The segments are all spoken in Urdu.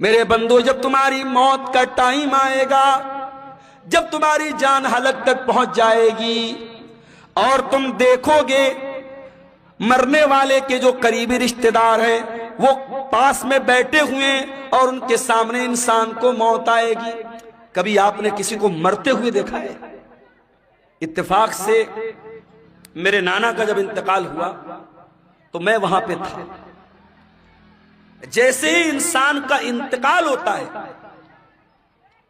میرے بندو، جب تمہاری موت کا ٹائم آئے گا، جب تمہاری جان حلق تک پہنچ جائے گی اور تم دیکھو گے مرنے والے کے جو قریبی رشتہ دار ہیں وہ پاس میں بیٹھے ہوئے اور ان کے سامنے انسان کو موت آئے گی۔ کبھی آپ نے کسی کو مرتے ہوئے دیکھا ہے؟ اتفاق سے میرے نانا کا جب انتقال ہوا تو میں وہاں پہ تھا۔ جیسے ہی انسان کا انتقال ہوتا ہے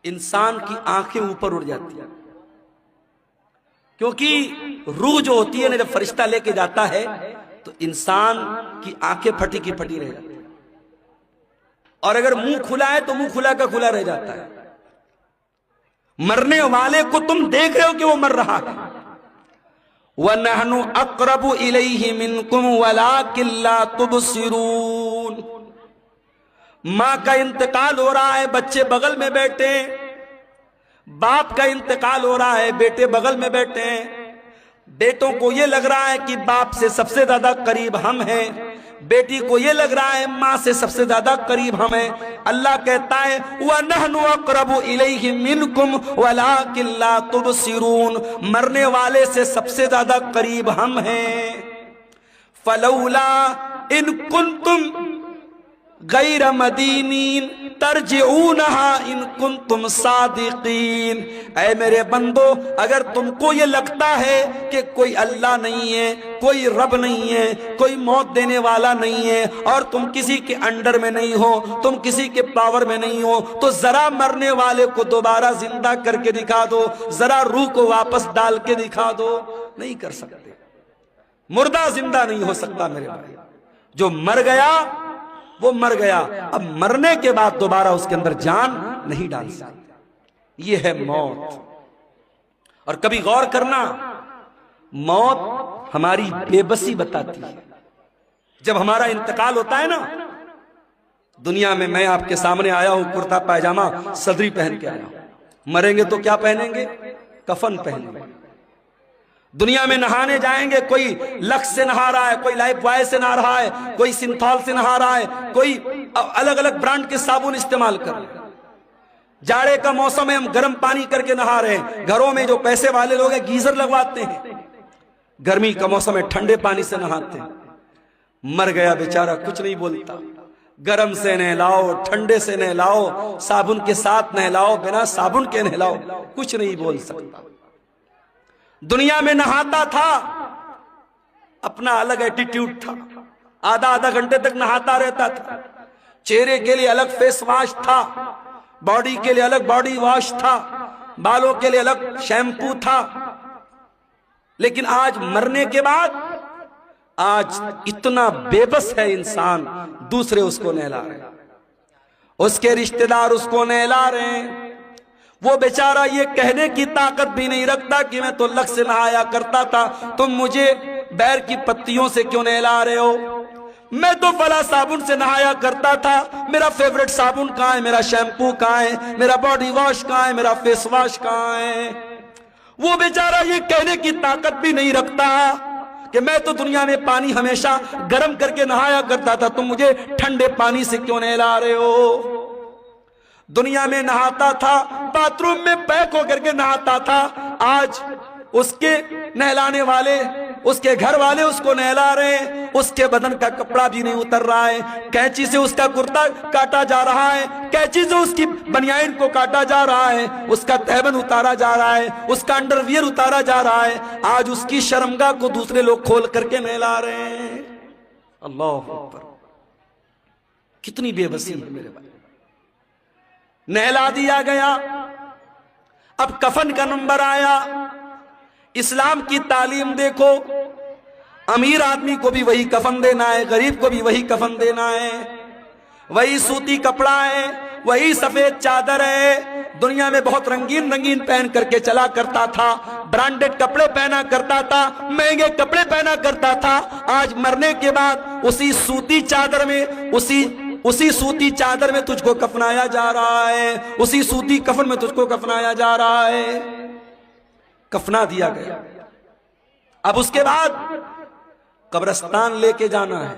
انسان کی آنکھیں اوپر اڑ جاتی ہیں، کیونکہ روح جو ہوتی ہے نا، جب فرشتہ لے کے جاتا ہے تو انسان کی آنکھیں پھٹی کی پھٹی رہ جاتی ہیں، اور اگر منہ کھلا ہے تو منہ کھلا کا کھلا رہ جاتا ہے۔ مرنے والے کو تم دیکھ رہے ہو کہ وہ مر رہا ہے۔ وَنَحْنُ أَقْرَبُ إِلَيْهِ مِنْكُمْ وَلَكِنْ لَا تُبْصِرُونَ۔ ماں کا انتقال ہو رہا ہے، بچے بغل میں بیٹھے ہیں، باپ کا انتقال ہو رہا ہے، بیٹے بغل میں بیٹھے ہیں۔ بیٹوں کو یہ لگ رہا ہے کہ باپ سے سب سے زیادہ قریب ہم ہیں، بیٹی کو یہ لگ رہا ہے ماں سے سب سے زیادہ قریب ہم ہیں۔ اللہ کہتا ہے وَنَحْنُ أَقْرَبُ إِلَيْهِ مِنْكُمْ وَلَكِنْ لَا تُبْصِرُونَ۔ مرنے والے سے سب سے زیادہ قریب ہم ہیں۔ فَلَوْلَا إِن كُنْتُمْ غیر مدینین ترجعونها ان کنتم صادقین۔ اے میرے بندو، اگر تم کو یہ لگتا ہے کہ کوئی اللہ نہیں ہے، کوئی رب نہیں ہے، کوئی موت دینے والا نہیں ہے، اور تم کسی کے انڈر میں نہیں ہو، تم کسی کے پاور میں نہیں ہو، تو ذرا مرنے والے کو دوبارہ زندہ کر کے دکھا دو، ذرا روح کو واپس ڈال کے دکھا دو۔ نہیں کر سکتے، مردہ زندہ نہیں ہو سکتا میرے بھائی۔ جو مر گیا وہ مر گیا، اب مرنے کے بعد دوبارہ اس کے اندر جان نہیں ڈال سکتے۔ یہ ہے موت۔ اور کبھی غور کرنا، موت ہماری بے بسی بتاتی ہے۔ جب ہمارا انتقال ہوتا ہے نا، دنیا میں میں آپ کے سامنے آیا ہوں کرتا پائجامہ صدری پہن کے آیا ہوں، مریں گے تو کیا پہنیں گے؟ کفن پہنیں گے۔ دنیا میں نہانے جائیں گے، کوئی لکس سے نہا رہا ہے، کوئی لائف بوائے سے نہا رہا ہے، کوئی سنتھال سے نہا رہا ہے، کوئی الگ الگ برانڈ کے صابن استعمال کر رہے ہیں۔ جاڑے کا موسم ہے، ہم گرم پانی کر کے نہا رہے ہیں۔ گھروں میں جو پیسے والے لوگ ہیں گیزر لگواتے ہیں، گرمی کا موسم ہے ٹھنڈے پانی سے نہاتے ہیں۔ مر گیا بیچارہ کچھ نہیں بولتا، گرم سے نہلاؤ، ٹھنڈے سے نہلاؤ، صابن کے ساتھ نہلاؤ، بنا صابن کے نہلاؤ، کچھ نہیں بول سکتا۔ دنیا میں نہاتا تھا، اپنا الگ ایٹیٹیوڈ تھا، آدھا آدھا گھنٹے تک نہاتا رہتا تھا۔ چہرے کے لیے الگ فیس واش تھا، باڈی کے لیے الگ باڈی واش تھا، بالوں کے لیے الگ شیمپو تھا۔ لیکن آج مرنے کے بعد آج اتنا بے بس ہے انسان، دوسرے اس کو نہلا رہے ہیں، اس کے رشتہ دار اس کو نہلا رہے ہیں۔ وہ بیچارہ یہ کہنے کی طاقت بھی نہیں رکھتا کہ میں تو لکس سے نہایا کرتا تھا، تم مجھے بیر کی پتیوں سے کیوں نہلا رہے ہو؟ میں تو فلاں صابن سے نہایا کرتا تھا، میرا فیوریٹ صابن کہاں ہے، میرا شیمپو کہاں ہے، میرا باڈی واش کہاں ہے، میرا فیس واش کہاں ہے؟ وہ بیچارہ یہ کہنے کی طاقت بھی نہیں رکھتا کہ میں تو دنیا میں پانی ہمیشہ گرم کر کے نہایا کرتا تھا، تم مجھے ٹھنڈے پانی سے کیوں نہلا رہے ہو؟ دنیا میں نہاتا تھا، باتھ روم میں پیک ہو کر کے نہاتا تھا، آج اس کے نہلانے والے، اس کے گھر والے اس کو نہلا رہے ہیں، اس کے بدن کا کپڑا بھی نہیں اتر رہا ہے، کینچی سے اس کا کرتا کاٹا جا رہا ہے، کینچی سے اس کی بنیان کو کاٹا جا رہا ہے، اس کا تہبند اتارا جا رہا ہے، اس کا انڈر ویئر اتارا جا رہا ہے، آج اس کی شرمگاہ کو دوسرے لوگ کھول کر کے نہلا رہے ہیں۔ اللہ اکبر، کتنی بے بسی ہے میرے بھائی۔ نہلا دیا گیا، اب کفن کا نمبر آیا۔ اسلام کی تعلیم دیکھو، امیر آدمی کو بھی وہی کفن دینا ہے، غریب کو بھی وہی کفن دینا ہے، وہی سوتی کپڑا ہے، وہی سفید چادر ہے۔ دنیا میں بہت رنگین رنگین پہن کر کے چلا کرتا تھا، برانڈڈ کپڑے پہنا کرتا تھا، مہنگے کپڑے پہنا کرتا تھا۔ آج مرنے کے بعد اسی سوتی چادر میں، اسی سوتی چادر میں تجھ کو کفنایا جا رہا ہے، اسی سوتی کفن میں تجھ کو کفنایا جا رہا ہے۔ کفنا دیا گیا، اب اس کے بعد قبرستان لے کے جانا ہے۔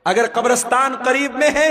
اگر قبرستان قریب میں ہے،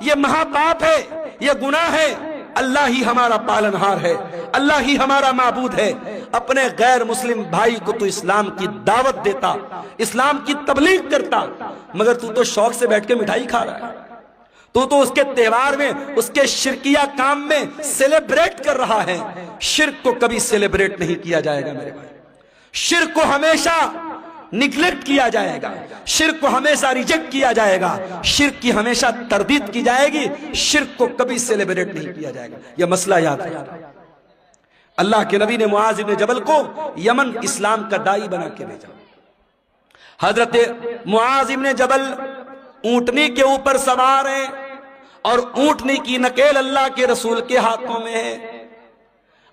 یہ مہاپاپ ہے، یہ گناہ ہے، اللہ ہی ہمارا پالنہار ہے، اللہ ہی ہمارا معبود ہے، اپنے غیر مسلم بھائی کو تو اسلام کی دعوت دیتا، اسلام کی تبلیغ کرتا، مگر تو شوق سے بیٹھ کے مٹھائی کھا رہا ہے، تو اس کے تہوار میں، اس کے شرکیہ کام میں سیلیبریٹ کر رہا ہے۔ شرک کو کبھی سیلیبریٹ نہیں کیا جائے گا میرے بھائی، شرک کو ہمیشہ نگلیکٹ کیا جائے گا، شرک کو ہمیشہ ریجیکٹ کیا جائے گا، شرک کی ہمیشہ تردید کی جائے گی، شرک کو کبھی سیلیبریٹ نہیں کیا جائے گا، یہ مسئلہ یاد رکھیں۔ اللہ کے نبی نے معاذ بن جبل کو یمن اسلام کا داعی بنا کے بھیجا۔ حضرت معاذ بن جبل اونٹنی کے اوپر سوار ہیں اور اونٹنی کی نکیل اللہ کے رسول کے ہاتھوں میں ہے۔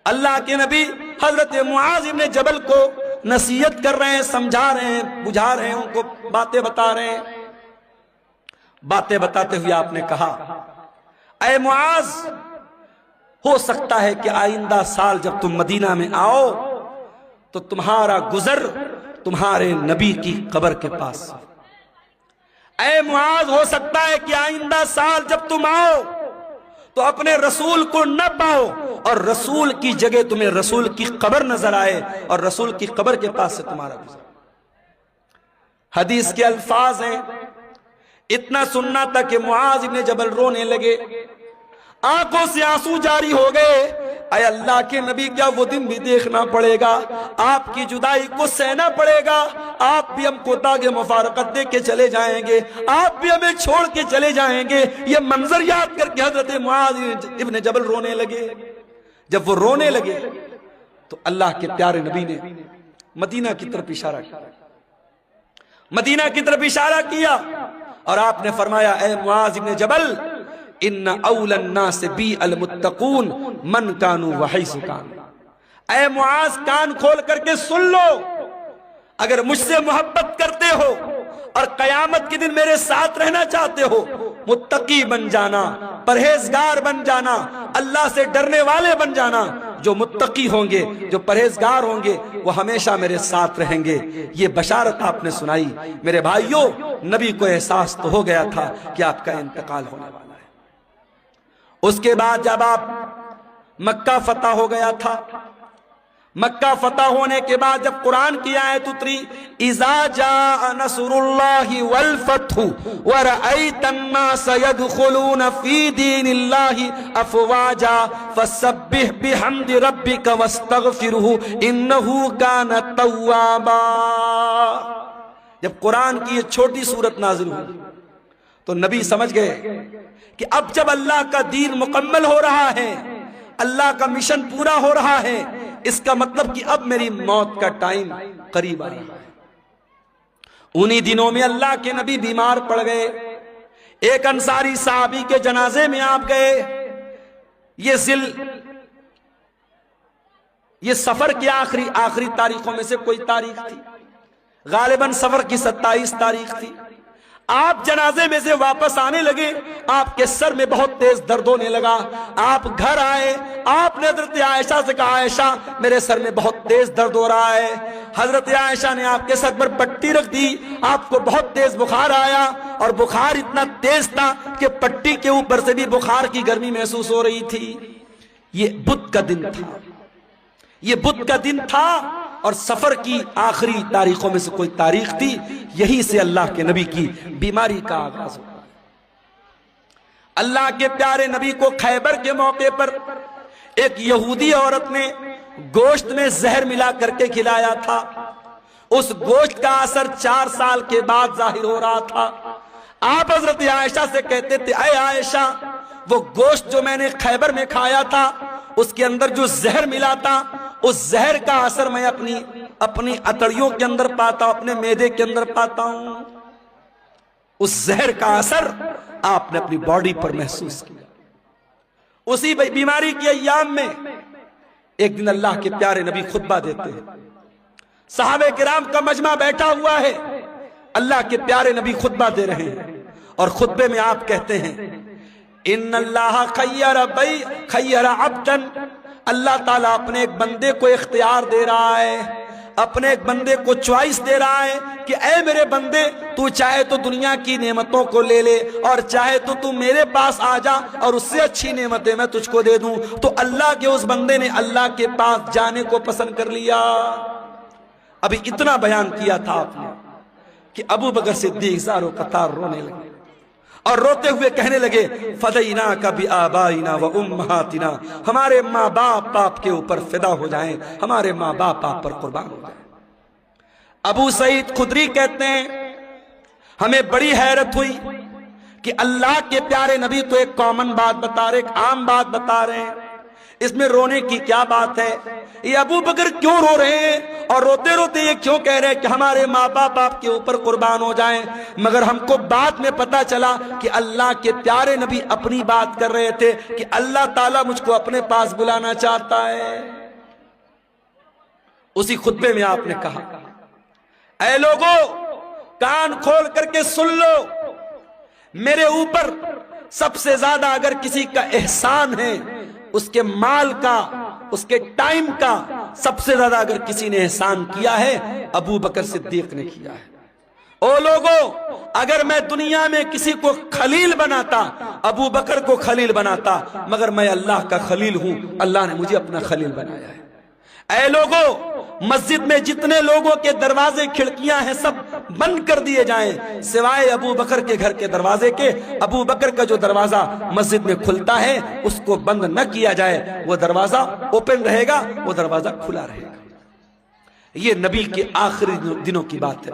اللہ کے نبی حضرت معاذ بن جبل کو نصیحت کر رہے ہیں، سمجھا رہے ہیں، بجھا رہے ہیں، ان کو باتیں بتا رہے ہیں۔ باتیں بتاتے ہوئے آپ نے کہا، اے معاذ، ہو سکتا ہے کہ آئندہ سال جب تم مدینہ میں آؤ تو تمہارا گزر تمہارے نبی کی قبر کے پاس۔ اے معاذ، ہو سکتا ہے کہ آئندہ سال جب تم آؤ تو اپنے رسول کو نہ پاؤ اور رسول کی جگہ تمہیں رسول کی قبر نظر آئے اور رسول کی قبر کے پاس سے تمہارا گزر۔ حدیث کے الفاظ ہیں، اتنا سننا تھا کہ معاذ بن جبل رونے لگے، آنکھوں سے آنسو جاری ہو گئے۔ اے اللہ کے نبی، کیا وہ دن بھی دیکھنا پڑے گا؟ آپ کی جدائی کو سہنا پڑے گا، آپ بھی ہم کو داغ مفارقت دے کے چلے جائیں گے، آپ بھی ہمیں چھوڑ کے چلے جائیں گے۔ یہ منظر یاد کر کے حضرت معاذ ابن جبل رونے لگے۔ جب وہ رونے لگے تو اللہ کے پیارے نبی نے مدینہ کی طرف اشارہ کیا، مدینہ کی طرف اشارہ کیا اور آپ نے فرمایا، اے معاذ ابن جبل، ان اول الناس بی المتقون من کانوا وحیث کانوا۔ اے معاذ، کان کھول کر کے سن لو، اگر مجھ سے محبت کرتے ہو اور قیامت کے دن میرے ساتھ رہنا چاہتے ہو، متقی بن جانا، پرہیزگار بن جانا، اللہ سے ڈرنے والے بن جانا۔ جو متقی ہوں گے، جو پرہیزگار ہوں گے، وہ ہمیشہ میرے ساتھ رہیں گے۔ یہ بشارت آپ نے سنائی۔ میرے بھائیوں، نبی کو احساس تو ہو گیا تھا کہ آپ کا انتقال ہونے والا ہے۔ اس کے بعد جب آپ مکہ فتح ہو گیا تھا، مکہ فتح ہونے کے بعد جب قرآن کی آیت اتری، اذا جاء نصر اللہ والفتح ورأیت الناس يدخلون فی دین اللہ افواجا فسبح بحمد ربک واستغفرہ انہ کان توابا۔ جب قرآن کی یہ چھوٹی سورت نازل ہوئی تو نبی سمجھ گئے کہ اب جب اللہ کا دین مکمل ہو رہا ہے، اللہ کا مشن پورا ہو رہا ہے، اس کا مطلب کہ اب میری موت کا ٹائم قریب آ رہا ہے۔ انہی دنوں میں اللہ کے نبی بیمار پڑ گئے، ایک انصاری صحابی کے جنازے میں آپ گئے۔ یہ سفر کی آخری تاریخوں میں سے کوئی تاریخ تھی، غالباً سفر کی 27 تاریخ تھی۔ آپ جنازے میں سے واپس آنے لگے، آپ کے سر میں بہت تیز درد ہونے لگا۔ آپ گھر آئے، آپ نے حضرت عائشہ سے کہا، عائشہ میرے سر میں بہت تیز درد ہو رہا ہے۔ حضرت عائشہ نے آپ کے سر پر پٹی رکھ دی، آپ کو بہت تیز بخار آیا اور بخار اتنا تیز تھا کہ پٹی کے اوپر سے بھی بخار کی گرمی محسوس ہو رہی تھی۔ یہ بدھ کا دن تھا، یہ بدھ کا دن تھا اور سفر کی آخری تاریخوں میں سے کوئی تاریخ تھی۔ یہی سے اللہ کے نبی کی بیماری کا آغاز ہوا۔ اللہ کے پیارے نبی کو خیبر کے موقع پر ایک یہودی عورت نے گوشت میں زہر ملا کر کے کھلایا تھا۔ اس گوشت کا اثر 4 سال کے بعد ظاہر ہو رہا تھا۔ آپ حضرت عائشہ سے کہتے تھے، اے عائشہ، وہ گوشت جو میں نے خیبر میں کھایا تھا، اس کے اندر جو زہر ملا تھا، اس زہر کا اثر میں اپنی اتڑیوں کے اندر پاتا ہوں، اپنے معدے کے اندر پاتا ہوں۔ اس زہر کا اثر آپ نے اپنی باڈی پر محسوس کیا۔ اسی بیماری کی ایام میں ایک دن اللہ کے پیارے نبی خطبہ دیتے ہیں، صحابہ کرام کا مجمع بیٹھا ہوا ہے، اللہ کے پیارے نبی خطبہ دے رہے ہیں اور خطبے میں آپ کہتے ہیں، ان اللہ خیر عبدا، اللہ تعالیٰ اپنے ایک بندے کو اختیار دے رہا ہے۔ اپنے ایک بندے کو چوائس دے رہا ہے کہ اے میرے بندے، تو چاہے تو دنیا کی نعمتوں کو لے لے اور چاہے تو میرے پاس آ جا اور اس سے اچھی نعمتیں میں تجھ کو دے دوں۔ تو اللہ کے اس بندے نے اللہ کے پاس جانے کو پسند کر لیا۔ ابھی اتنا بیان کیا تھا آپ نے کہ ابو بکر صدیق زارو قطار رونے لگے اور روتے ہوئے کہنے لگے فدیناک بآبائنا و امہاتنا، ہمارے ماں باپ آپ کے اوپر فدا ہو جائیں، ہمارے ماں باپ آپ پر قربان ہو جائیں۔ ابو سعید خدری کہتے ہیں ہمیں بڑی حیرت ہوئی کہ اللہ کے پیارے نبی تو ایک کامن بات بتا رہے، ایک عام بات بتا رہے ہیں، اس میں رونے کی کیا بات ہے؟ یہ ابو بکر کیوں رو رہے ہیں اور روتے روتے یہ کیوں کہہ رہے ہیں کہ ہمارے ماں باپ آپ کے اوپر قربان ہو جائیں؟ مگر ہم کو بعد میں پتا چلا کہ اللہ کے پیارے نبی اپنی بات کر رہے تھے کہ اللہ تعالیٰ مجھ کو اپنے پاس بلانا چاہتا ہے۔ اسی خطبے میں آپ نے کہا اے لوگوں کان کھول کر کے سن لو، میرے اوپر سب سے زیادہ اگر کسی کا احسان ہے، اس کے مال کا، اس کے ٹائم کا سب سے زیادہ اگر کسی نے احسان کیا ہے ابو بکر صدیق نے کیا ہے۔ او لوگو اگر میں دنیا میں کسی کو خلیل بناتا ابو بکر کو خلیل بناتا، مگر میں اللہ کا خلیل ہوں، اللہ نے مجھے اپنا خلیل بنایا ہے۔ اے لوگو مسجد میں جتنے لوگوں کے دروازے کھڑکیاں ہیں سب بند کر دیے جائیں سوائے ابو بکر کے گھر کے دروازے کے۔ ابو بکر کا جو دروازہ مسجد میں کھلتا ہے اس کو بند نہ کیا جائے، وہ دروازہ اوپن رہے گا، وہ دروازہ کھلا رہے گا۔ یہ نبی کے آخری دنوں کی بات ہے۔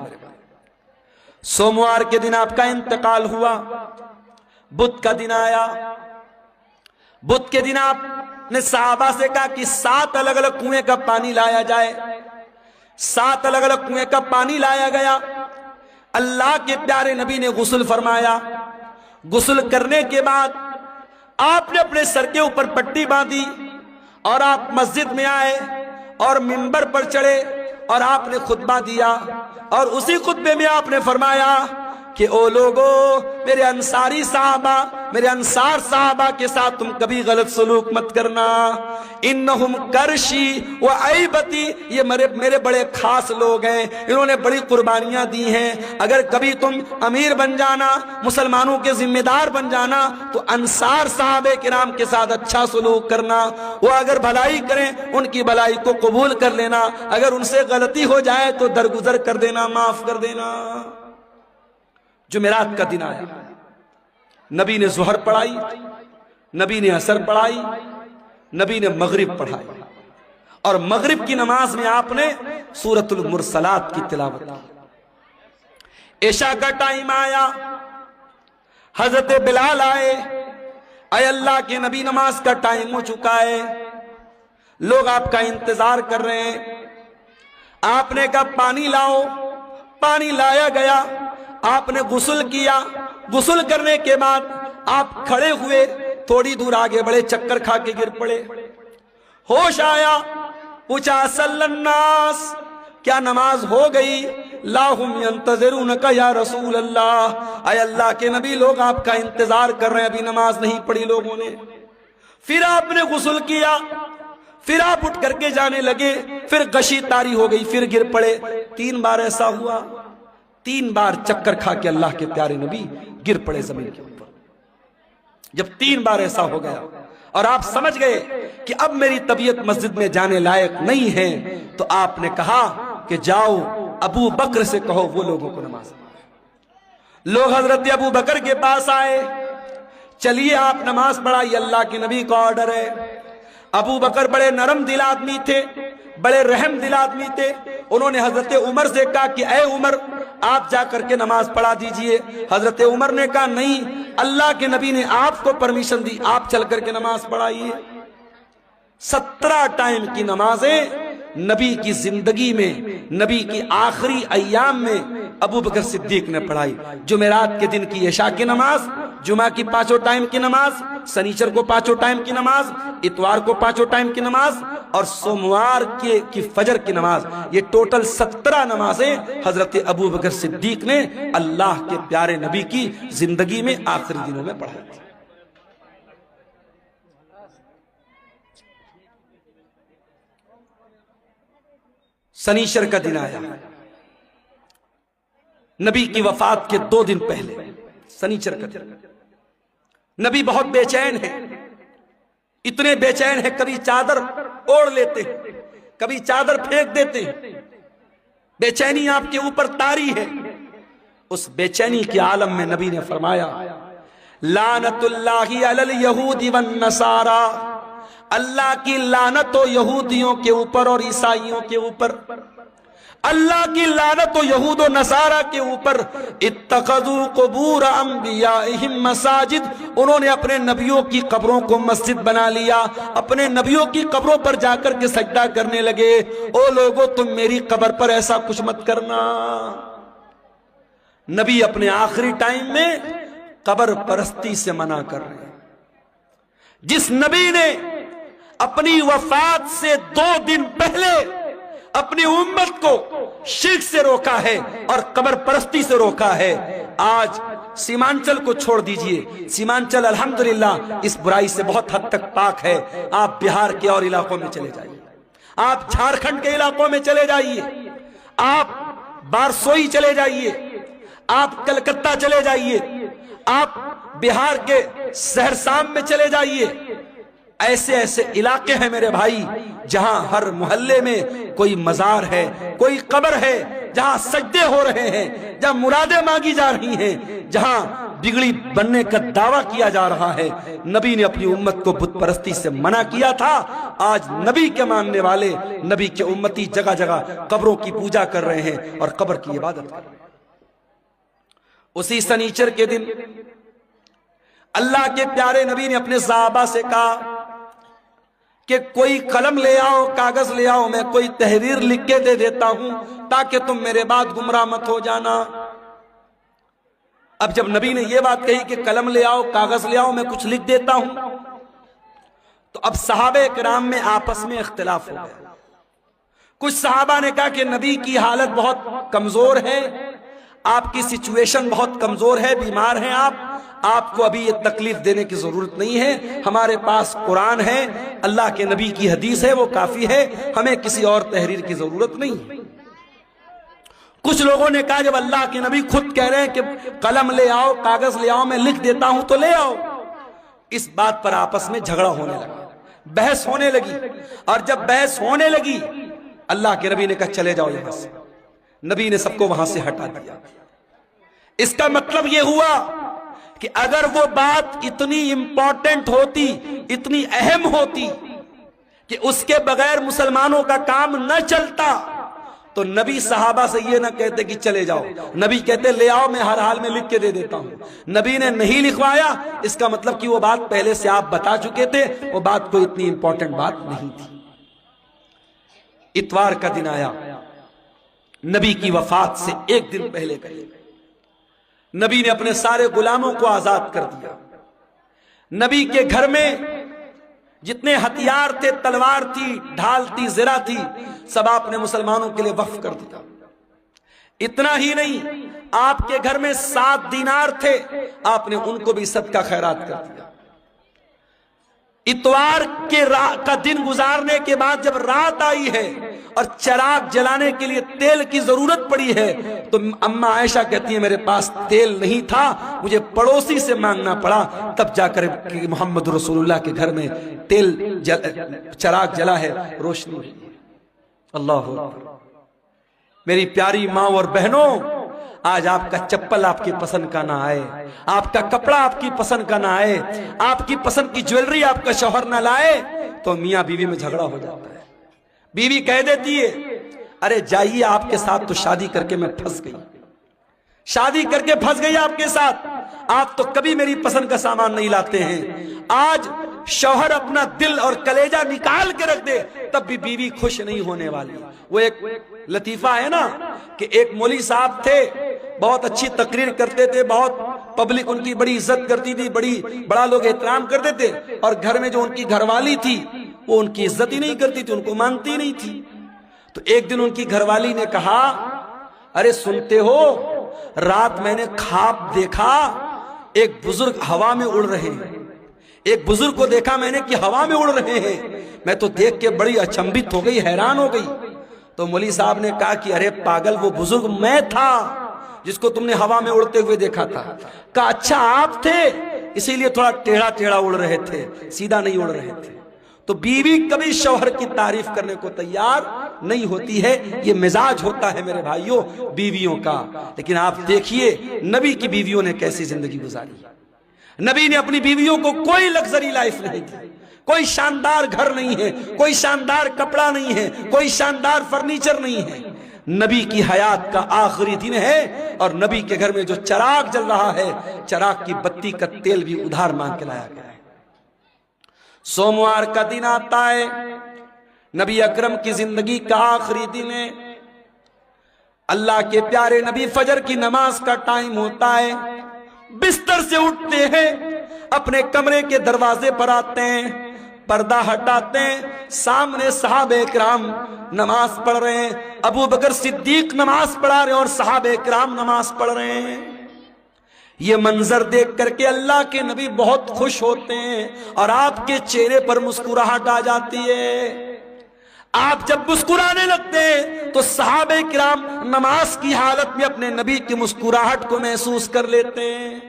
سوموار کے دن آپ کا انتقال ہوا، بدھ کا دن آیا۔ بدھ کے دن آپ نے صحابہ سے کہا کہ 7 الگ الگ کنویں کا پانی لایا جائے۔ 7 الگ الگ کنویں کا پانی لایا گیا۔ اللہ کے پیارے نبی نے غسل فرمایا۔ غسل کرنے کے بعد آپ نے اپنے سر کے اوپر پٹی باندھی اور آپ مسجد میں آئے اور منبر پر چڑھے اور آپ نے خطبہ دیا، اور اسی خطبے میں آپ نے فرمایا کہ او لوگو میرے انصاری صحابہ، میرے انصار صحابہ کے ساتھ تم کبھی غلط سلوک مت کرنا، انہم کرشی و عیبتی، یہ میرے بڑے خاص لوگ ہیں، انہوں نے بڑی قربانیاں دی ہیں۔ اگر کبھی تم امیر بن جانا، مسلمانوں کے ذمہ دار بن جانا تو انصار صحابہ کرام کے ساتھ اچھا سلوک کرنا، وہ اگر بھلائی کریں ان کی بھلائی کو قبول کر لینا، اگر ان سے غلطی ہو جائے تو درگزر کر دینا، معاف کر دینا۔ جمعرات کا دن آیا، نبی نے ظہر پڑھائی، نبی نے عصر پڑھائی، نبی نے مغرب پڑھائی، اور مغرب کی نماز میں آپ نے سورۃ المرسلات کی تلاوت کی۔ عشاء کا ٹائم آیا، حضرت بلال آئے، اے اللہ کے نبی نماز کا ٹائم ہو چکا ہے، لوگ آپ کا انتظار کر رہے ہیں۔ آپ نے کہا پانی لاؤ، پانی لایا گیا، آپ نے غسل کیا۔ غسل کرنے کے بعد آپ کھڑے ہوئے، تھوڑی دور آگے بڑے، چکر کھا کے گر پڑے۔ ہوش آیا، پوچھا صلی الناس، کیا نماز ہو گئی؟ لا ہم ینتظرونک یا رسول اللہ، اے اللہ کے نبی لوگ آپ کا انتظار کر رہے ہیں، ابھی نماز نہیں پڑھی لوگوں نے۔ پھر آپ نے غسل کیا، پھر آپ اٹھ کر کے جانے لگے، پھر غشی طاری ہو گئی، پھر گر پڑے۔ 3 بار ایسا ہوا، 3 بار چکر کھا کے اللہ کے پیارے نبی گر پڑے زمین کے اوپر۔ جب 3 بار ایسا ہو گیا اور آپ سمجھ گئے کہ اب میری طبیعت مسجد میں جانے لائق نہیں ہے، تو آپ نے کہا کہ جاؤ ابو بکر سے کہو وہ لوگوں کو نماز پڑھائیں۔ لوگ حضرت ابو بکر کے پاس آئے، چلیے آپ نماز پڑھائیے، اللہ کے نبی کا آرڈر ہے۔ ابو بکر بڑے نرم دل آدمی تھے، بڑے رحم دل آدمی تھے۔ انہوں نے حضرت عمر سے کہا کہ اے عمر آپ جا کر کے نماز پڑھا دیجئے۔ حضرت عمر نے کہا نہیں، اللہ کے نبی نے آپ کو پرمیشن دی، آپ چل کر کے نماز پڑھائیے۔ 17 ٹائم کی نمازیں نبی کی زندگی میں، نبی کی آخری ایام میں ابو بکر صدیق نے پڑھائی۔ جمعرات کے دن کی عشاء کی نماز، جمعہ کی 5 ٹائم کی نماز، سنیچر کو 5 ٹائم کی نماز، اتوار کو 5 ٹائم کی نماز، اور سوموار کی فجر کی نماز، یہ ٹوٹل 17 نمازیں حضرت ابو بکر صدیق نے اللہ کے پیارے نبی کی زندگی میں آخری دنوں میں پڑھائی تھی۔ سنیچر کا دن آیا، نبی کی وفات کے 2 دن پہلے سنیچر کا دن۔ نبی بہت بے چین ہے، اتنے بے چین ہے کبھی چادر اوڑھ لیتے ہیں، کبھی چادر پھینک دیتے ہیں، بے چینی آپ کے اوپر طاری ہے۔ اس بے چینی کے عالم میں نبی نے فرمایا لعنت اللہ علی الیہود والنصارى، اللہ کی لعنت ہو یہودیوں کے اوپر اور عیسائیوں کے اوپر، اللہ کی لعنت ہو یہود و نصارہ کے اوپر۔ اتخذوا قبور انبیائہم مساجد، انہوں نے اپنے نبیوں کی قبروں کو مسجد بنا لیا، اپنے نبیوں کی قبروں پر جا کر کے سجدہ کرنے لگے۔ او لوگو تم میری قبر پر ایسا کچھ مت کرنا۔ نبی اپنے آخری ٹائم میں قبر پرستی سے منع کر رہے ہیں۔ جس نبی نے اپنی وفات سے 2 دن پہلے اپنی امت کو شرک سے روکا ہے اور قبر پرستی سے روکا ہے، آج سیمانچل کو چھوڑ دیجئے، سیمانچل الحمدللہ اس برائی سے بہت حد تک پاک ہے۔ آپ بہار کے اور علاقوں میں چلے جائیے، آپ جھارکھنڈ کے علاقوں میں چلے جائیے، آپ بارسوئی چلے جائیے، آپ کلکتہ چلے جائیے، آپ بہار کے سہرسام میں چلے جائیے۔ ایسے ایسے علاقے ہیں میرے بھائی جہاں ہر محلے میں کوئی مزار ہے، کوئی قبر ہے، جہاں سجدے ہو رہے ہیں، جہاں مرادیں مانگی جا رہی ہیں، جہاں بگڑی بننے کا دعویٰ کیا جا رہا ہے۔ نبی نے اپنی امت کو بت پرستی سے منع کیا تھا، آج نبی کے ماننے والے، نبی کے امتی جگہ جگہ قبروں کی پوجا کر رہے ہیں اور قبر کی عبادت کر رہے ہیں۔ اسی سنیچر کے دن اللہ کے پیارے نبی نے اپنے صحابہ سے کہا کہ کوئی قلم لے آؤ، کاغذ لے آؤ، میں کوئی تحریر لکھ کے دے دیتا ہوں تاکہ تم میرے بعد گمراہ مت ہو جانا۔ اب جب نبی نے یہ بات کہی کہ قلم لے آؤ، کاغذ لے آؤ، میں کچھ لکھ دیتا ہوں، تو اب صحابہ کرام میں آپس میں اختلاف ہو گیا۔ کچھ صحابہ نے کہا کہ نبی کی حالت بہت کمزور ہے، آپ کی سچویشن بہت کمزور ہے، بیمار ہیں آپ کو ابھی یہ تکلیف دینے کی ضرورت نہیں ہے، ہمارے پاس قرآن ہے، اللہ کے نبی کی حدیث ہے، وہ کافی ہے، ہمیں کسی اور تحریر کی ضرورت نہیں۔ کچھ لوگوں نے کہا جب اللہ کے نبی خود کہہ رہے ہیں کہ قلم لے آؤ، کاغذ لے آؤ، میں لکھ دیتا ہوں تو لے آؤ۔ اس بات پر آپس میں جھگڑا ہونے لگا، بحث ہونے لگی، اور جب بحث ہونے لگی اللہ کے نبی نے کہا چلے جاؤ یہاں سے۔ نبی نے سب کو وہاں سے ہٹا دیا۔ اس کا مطلب یہ ہوا کہ اگر وہ بات اتنی امپورٹنٹ ہوتی، اتنی اہم ہوتی کہ اس کے بغیر مسلمانوں کا کام نہ چلتا تو نبی صحابہ سے یہ نہ کہتے کہ چلے جاؤ، نبی کہتے لے آؤ، میں ہر حال میں لکھ کے دے دیتا ہوں۔ نبی نے نہیں لکھوایا، اس کا مطلب کہ وہ بات پہلے سے آپ بتا چکے تھے، وہ بات کوئی اتنی امپورٹنٹ بات نہیں تھی۔ اتوار کا دن آیا، نبی کی وفات سے 1 دن پہلے قریب نبی نے اپنے سارے غلاموں کو آزاد کر دیا۔ نبی کے گھر میں جتنے ہتھیار تھے، تلوار تھی، ڈھال تھی، زرہ تھی، سب آپ نے مسلمانوں کے لیے وقف کر دیا۔ اتنا ہی نہیں، آپ کے گھر میں 7 دینار تھے، آپ نے ان کو بھی صدقہ خیرات کر دیا۔ اتوار کا دن گزارنے کے بعد جب رات آئی ہے اور چراغ جلانے کے لیے تیل کی ضرورت پڑی ہے تو اماں عائشہ کہتی ہیں میرے پاس تیل نہیں تھا، مجھے پڑوسی سے مانگنا پڑا، تب جا کر محمد رسول اللہ کے گھر میں چراغ جلا ہے، روشنی ہوئی۔ اللہ اکبر۔ میری پیاری ماں اور بہنوں، آج آپ کا چپل آپ کی پسند کا نہ آئے، آپ کا کپڑا آپ کی پسند کا نہ آئے، آپ کی پسند کی جویلری آپ کا شوہر نہ لائے تو میاں بیوی میں جھگڑا ہو جاتا ہے۔ بیوی کہہ دیتی ہے ارے جائیے، آپ کے ساتھ تو شادی کر کے میں پھنس گئی، شادی کر کے پھنس گئی آپ کے ساتھ، آپ تو کبھی میری پسند کا سامان نہیں لاتے ہیں۔ آج شوہر اپنا دل اور کلیجہ نکال کے رکھ دے تب بھی بیوی خوش نہیں ہونے والی۔ وہ ایک لطیفہ ہے نا کہ ایک مولوی صاحب تھے، بہت اچھی تقریر کرتے تھے، بہت پبلک ان کی بڑی عزت کرتی تھی، بڑا لوگ احترام کرتے تھے، اور گھر میں جو ان کی گھر والی تھی وہ ان کی عزت ہی نہیں کرتی تھی، ان کو مانتی نہیں تھی۔ تو ایک دن ان کی گھر والی نے کہا ارے سنتے ہو، رات میں نے خواب دیکھا ایک بزرگ ہوا میں اڑ رہے ہیں، ایک بزرگ کو دیکھا میں نے کہ ہوا میں اڑ رہے ہیں، میں تو دیکھ کے بڑی اچنبھت ہو گئی، حیران ہو گئی۔ تو مولوی صاحب نے کہا کہ ارے پاگل وہ بزرگ میں تھا جس کو تم نے ہوا میں اڑتے ہوئے دیکھا تھا. کہا اچھا آپ تھے, اسی لیے تھوڑا ٹیڑھا ٹیڑھا اڑ رہے تھے, سیدھا نہیں اڑ رہے تھے. تو بیوی کبھی شوہر کی تعریف کرنے کو تیار نہیں ہوتی ہے, یہ مزاج ہوتا ہے میرے بھائیوں بیویوں کا. لیکن آپ دیکھیے نبی کی بیویوں نے کیسی زندگی گزاری. نبی نے اپنی بیویوں کو کوئی لگژری لائف نہیں دی, کوئی شاندار گھر نہیں ہے, کوئی شاندار کپڑا نہیں ہے, کوئی شاندار فرنیچر نہیں ہے. نبی کی حیات کا آخری دن ہے اور نبی کے گھر میں جو چراغ جل رہا ہے, چراغ کی بتی کا تیل بھی ادھار مانگ کے لایا گیا ہے. سوموار کا دن آتا ہے, نبی اکرم کی زندگی کا آخری دن ہے. اللہ کے پیارے نبی فجر کی نماز کا ٹائم ہوتا ہے, بستر سے اٹھتے ہیں, اپنے کمرے کے دروازے پر آتے ہیں, پردہ ہٹاتے ہیں, سامنے صحابہ کرام نماز پڑھ رہے ہیں. ابو بکر صدیق نماز پڑھا رہے ہیں اور صحابہ کرام نماز پڑھ رہے ہیں. یہ منظر دیکھ کر کے اللہ کے نبی بہت خوش ہوتے ہیں اور آپ کے چہرے پر مسکراہٹ آ جاتی ہے. آپ جب مسکرانے لگتے ہیں تو صحابہ کرام نماز کی حالت میں اپنے نبی کی مسکراہٹ کو محسوس کر لیتے ہیں.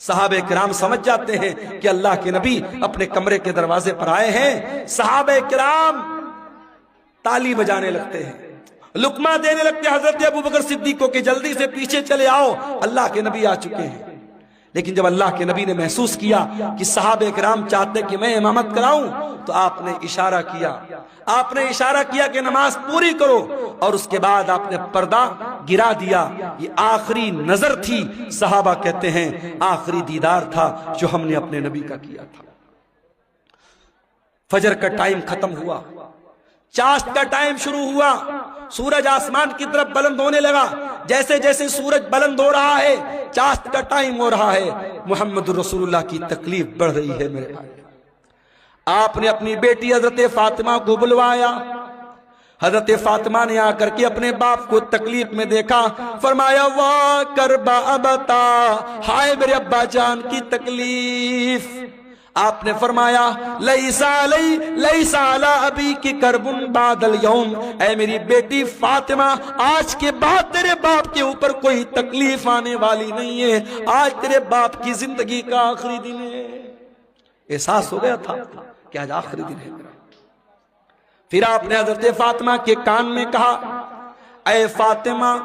صحابہ کرام سمجھ جاتے ہیں کہ اللہ کے نبی اپنے کمرے کے دروازے پر آئے ہیں. صحابہ کرام تالی بجانے لگتے ہیں, لقمہ دینے لگتے ہیں حضرت ابو بکر صدیق کو کہ جلدی سے پیچھے چلے آؤ, اللہ کے نبی آ چکے ہیں. لیکن جب اللہ کے نبی نے محسوس کیا کہ صحابہ کرام چاہتے کہ میں امامت کراؤں تو آپ نے اشارہ کیا کہ نماز پوری کرو, اور اس کے بعد آپ نے پردہ گرا دیا. یہ آخری نظر تھی, صحابہ کہتے ہیں آخری دیدار تھا جو ہم نے اپنے نبی کا کیا تھا. فجر کا ٹائم ختم ہوا, چاشت کا ٹائم شروع ہوا, سورج آسمان کی طرف بلند ہونے لگا. جیسے جیسے سورج بلند ہو رہا ہے چاشت کا ٹائم ہو رہا ہے, محمد رسول اللہ کی تکلیف بڑھ رہی ہے میرے بھائی. آپ نے اپنی بیٹی حضرت فاطمہ کو بلوایا. حضرت فاطمہ نے آ کر کے اپنے باپ کو تکلیف میں دیکھا, فرمایا واہ کربا ابتا, ہائے میرے ابا جان کی تکلیف. آپ نے فرمایا لیسا علی ابی کی کربن بعد الیوم, اے میری بیٹی فاطمہ آج کے بعد تیرے باپ کے اوپر کوئی تکلیف آنے والی نہیں ہے, آج تیرے باپ کی زندگی کا آخری دن ہے. احساس ہو گیا تھا کہ آج آخری دن ہے. پھر آپ نے حضرت فاطمہ کے کان میں کہا اے فاطمہ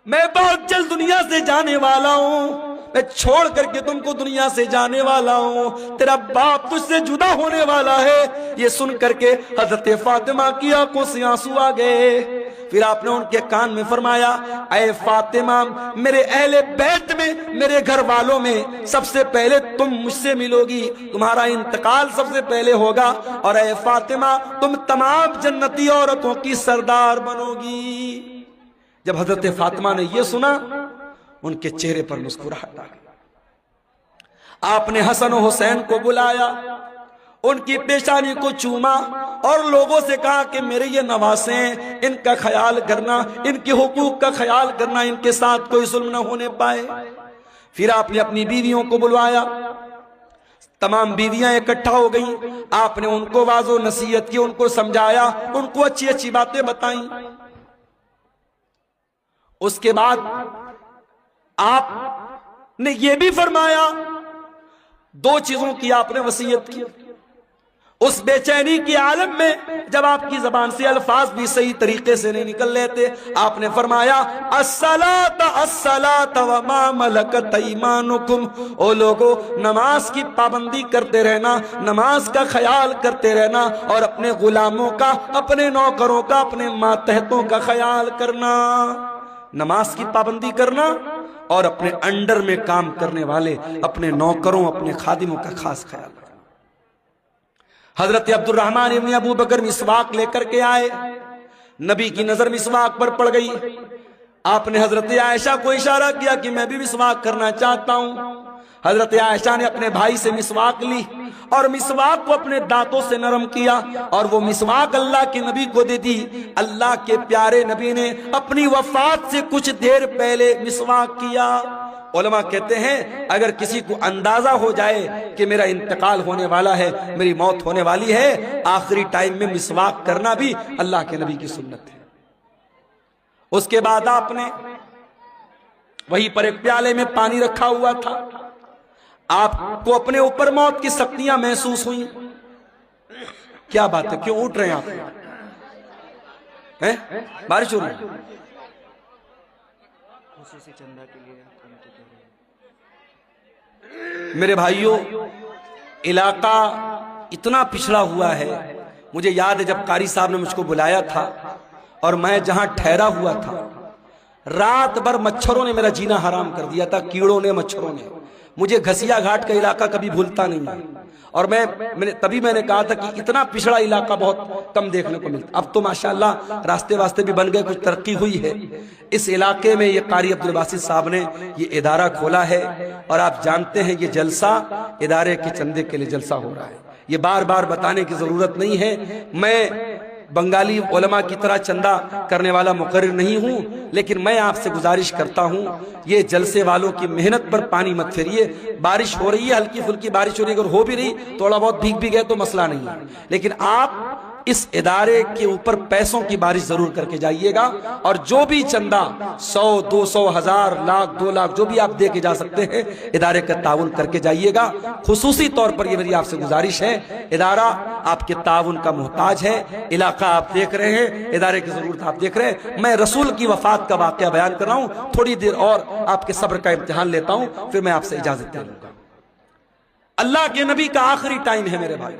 میں بہت جلد دنیا سے جانے والا ہوں, میں چھوڑ کر کے تم کو دنیا سے جانے والا ہوں, تیرا باپ تجھ سے جدا ہونے والا ہے. یہ سن کر کے حضرت فاطمہ کی آنکھوں سے آنسو آ گئے. پھر آپ نے ان کے کان میں فرمایا اے فاطمہ میرے اہل بیت میں, میرے گھر والوں میں سب سے پہلے تم مجھ سے ملو گی, تمہارا انتقال سب سے پہلے ہوگا, اور اے فاطمہ تم تمام جنتی عورتوں کی سردار بنو گی. جب حضرت فاطمہ نے یہ سنا ان کے چہرے پر مسکراہٹ آ گئی. آپ نے حسن و حسین کو بلایا, ان کی پیشانی کو چوما اور لوگوں سے کہا کہ میرے یہ نواسے ہیں, ان کا خیال کرنا, ان کے حقوق کا خیال کرنا, ان کے ساتھ کوئی ظلم نہ ہونے پائے. پھر آپ نے اپنی بیویوں کو بلوایا, تمام بیویاں اکٹھا ہو گئیں. آپ نے ان کو واضح و نصیحت کی, ان کو سمجھایا, ان کو اچھی اچھی باتیں بتائیں. اس کے بعد آپ نے یہ بھی فرمایا, دو چیزوں کی آپ نے وصیت کی. اس بے چینی کے عالم میں جب آپ کی زبان سے الفاظ بھی صحیح طریقے سے نہیں نکل رہے تھے, آپ نے فرمایا الصلاۃ وما ملکت ایمانکم, او لوگو نماز کی پابندی کرتے رہنا, نماز کا خیال کرتے رہنا, اور اپنے غلاموں کا, اپنے نوکروں کا, اپنے ماتحتوں کا خیال کرنا. نماز کی پابندی کرنا اور اپنے انڈر میں کام کرنے والے اپنے نوکروں, اپنے خادموں کا خاص خیال رکھنا. حضرت عبد الرحمن ابن ابو بکر مسواک لے کر کے آئے, نبی کی نظر مسواک پر پڑ گئی. آپ نے حضرت عائشہ کو اشارہ کیا کہ میں بھی مسواک کرنا چاہتا ہوں. حضرت عائشہ نے اپنے بھائی سے مسواک لی اور مسواک کو اپنے دانتوں سے نرم کیا اور وہ مسواک اللہ کے نبی کو دے دی. اللہ کے پیارے نبی نے اپنی وفات سے کچھ دیر پہلے مسواک کیا. علماء کہتے ہیں اگر کسی کو اندازہ ہو جائے کہ میرا انتقال ہونے والا ہے, میری موت ہونے والی ہے, آخری ٹائم میں مسواک کرنا بھی اللہ کے نبی کی سنت ہے. اس کے بعد آپ نے وہیں پر ایک پیالے میں پانی رکھا ہوا تھا. آپ کو اپنے اوپر موت کی سختیاں محسوس ہوئیں. کیا بات ہے, کیوں اٹھ رہے ہیں آپ؟ بارش ہو رہی ہے. میرے بھائیوں, علاقہ اتنا پچھڑا ہوا ہے. مجھے یاد ہے جب قاری صاحب نے مجھ کو بلایا تھا اور میں جہاں ٹھہرا ہوا تھا, رات بھر مچھروں نے میرا جینا حرام کر دیا تھا, کیڑوں نے, مچھروں نے. مجھے گھسیا گھاٹ کا علاقہ کبھی بھولتا نہیں ہے. اور تبھی میں نے کہا تھا کہ اتنا پچھڑا علاقہ بہت کم دیکھنے کو ملتا. اب تو ماشاءاللہ راستے واسطے بھی بن گئے, کچھ ترقی ہوئی ہے. اس علاقے میں یہ قاری عبدالباسط صاحب نے یہ ادارہ کھولا ہے, اور آپ جانتے ہیں یہ جلسہ ادارے کے چندے کے لیے جلسہ ہو رہا ہے. یہ بار بار بتانے کی ضرورت نہیں ہے. میں بنگالی علماء کی طرح چندہ کرنے والا مقرر نہیں ہوں, لیکن میں آپ سے گزارش کرتا ہوں یہ جلسے والوں کی محنت پر پانی مت پھیریے. بارش ہو رہی ہے, ہلکی پھلکی بارش ہو رہی ہے, اگر ہو بھی رہی تھوڑا بہت بھیگ بھی گئے تو مسئلہ نہیں ہے, لیکن آپ اس ادارے کے اوپر پیسوں کی بارش ضرور کر کے جائیے گا. اور جو بھی چندہ 100 200 1000 لاکھ 2 لاکھ جو بھی آپ دے کے جا سکتے ہیں, ادارے کا تعاون کر کے جائیے گا. خصوصی طور پر یہ میری آپ سے گزارش ہے, ادارہ آپ کے تعاون کا محتاج ہے. علاقہ آپ دیکھ رہے ہیں, ادارے کی ضرورت آپ دیکھ رہے ہیں. میں رسول کی وفات کا واقعہ بیان کر رہا ہوں, تھوڑی دیر اور آپ کے صبر کا امتحان لیتا ہوں, پھر میں آپ سے اجازت دے لوں گا. اللہ کے نبی کا آخری ٹائم ہے میرے بھائی,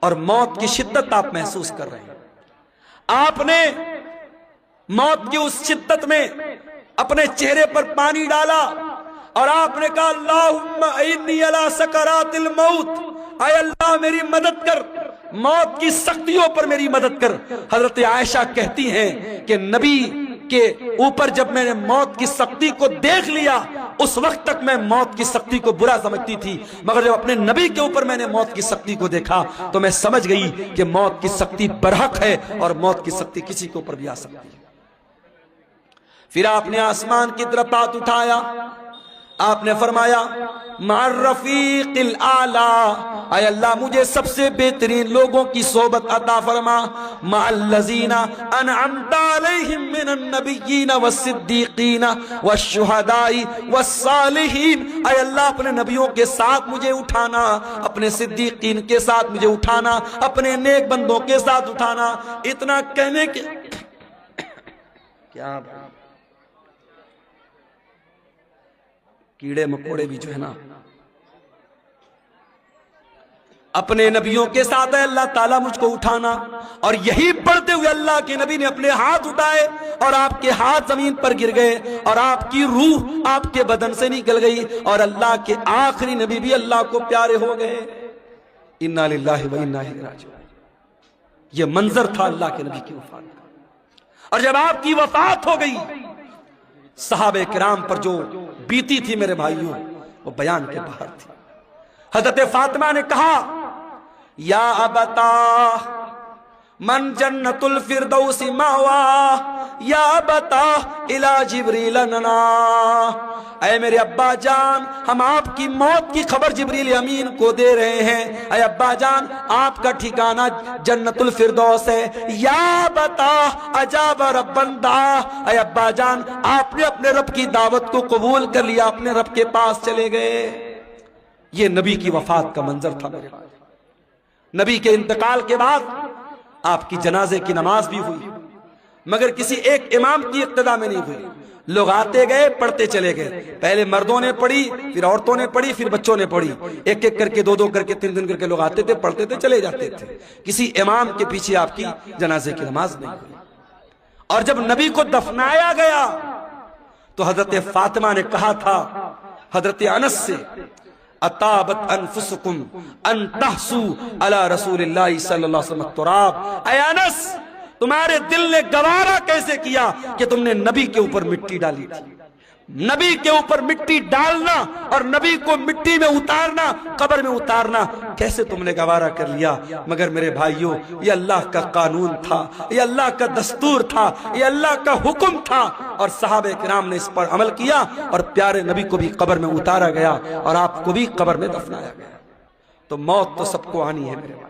اور موت کی شدت آپ محسوس کر رہے ہیں. آپ نے موت کی اس شدت میں اپنے چہرے پر پانی ڈالا اور آپ نے کہا اللہم انی علی سکرات الموت, اے اللہ میری مدد کر, موت کی سختیوں پر میری مدد کر. حضرت عائشہ کہتی ہیں کہ نبی کے اوپر جب میں نے موت کی سختی کو دیکھ لیا, اس وقت تک میں موت کی سختی کو برا سمجھتی تھی, مگر جب اپنے نبی کے اوپر میں نے موت کی سختی کو دیکھا تو میں سمجھ گئی کہ موت کی سختی برحق ہے, اور موت کی سختی کسی کے اوپر بھی آ سکتی ہے. پھر آپ نے آسمان کی طرف ہاتھ اٹھایا, آپ نے فرمایا مع الرفیق الاعلی, اے اللہ مجھے سب سے بہترین لوگوں کی صحبت عطا فرما. مع الذین انعمت علیہم من النبیین والصدیقین والشہداء والصالحین, اے اللہ اپنے نبیوں کے ساتھ مجھے اٹھانا, اپنے صدیقین کے ساتھ مجھے اٹھانا, اپنے نیک بندوں کے ساتھ اٹھانا. اتنا کہنے کے کیا کیڑے مکوڑے بھی جو ہے نا, اپنے نبیوں کے ساتھ ہے اللہ تعالیٰ مجھ کو اٹھانا. اور یہی پڑھتے ہوئے اللہ کے نبی نے اپنے ہاتھ اٹھائے اور آپ کے ہاتھ زمین پر گر گئے, اور آپ کی روح آپ کے بدن سے نکل گئی, اور اللہ کے آخری نبی بھی اللہ کو پیارے ہو گئے. انا للہ و انا الیہ راجعون. یہ منظر تھا اللہ کے نبی کی وفات کا. اور جب آپ کی وفات ہو گئی, صحابہ کرام پر جو بیتی تھی میرے بھائیوں وہ بیان کے باہر تھی. حضرت فاطمہ نے کہا یا ابتا من جنت الفردوس ماوا, یا ابتا الی جبریل ننا, اے میرے ابا جان ہم آپ کی موت کی خبر جبریل امین کو دے رہے ہیں. اے ابا جان آپ کا ٹھکانہ جنت الفردوس ہے. یا بتا اجاب ربن دعا, اے ابا جان آپ نے اپنے رب کی دعوت کو قبول کر لیا, اپنے رب کے پاس چلے گئے. یہ نبی کی وفات کا منظر تھا میرے بھائی. نبی کے انتقال کے بعد آپ کی جنازے کی نماز بھی ہوئی, مگر کسی ایک امام کی اقتداء میں نہیں ہوئی. لوگ آتے گئے پڑھتے چلے گئے, پہلے مردوں نے پڑھی, پھر عورتوں نے پڑھی, پھر بچوں نے پڑھی. ایک ایک کر کے 2 2 کر کے 3 3 کر کے لوگ آتے تھے, پڑھتے تھے, چلے جاتے تھے. کسی امام کے پیچھے آپ کی جنازے کی نماز نہیں ہوئی. اور جب نبی کو دفنایا گیا تو حضرت فاطمہ نے کہا تھا حضرت انس سے اطابت انفسکم ان تحسو علی رسول اللہ صلی اللہ علیہ وسلم التراب, اے انس تمہارے دل نے گوارا کیسے کیا کہ تم نے نبی کے اوپر مٹی ڈالی تھی. نبی کے اوپر مٹی ڈالنا اور نبی کو مٹی میں اتارنا, قبر میں اتارنا کیسے تم نے گوارا کر لیا. مگر میرے بھائیوں یہ اللہ کا قانون تھا, یہ اللہ کا دستور تھا, یہ اللہ کا حکم تھا, اور صحابہ کرام نے اس پر عمل کیا, اور پیارے نبی کو بھی قبر میں اتارا گیا اور آپ کو بھی قبر میں دفنایا گیا. تو موت تو سب کو آنی ہے میرے بھائی.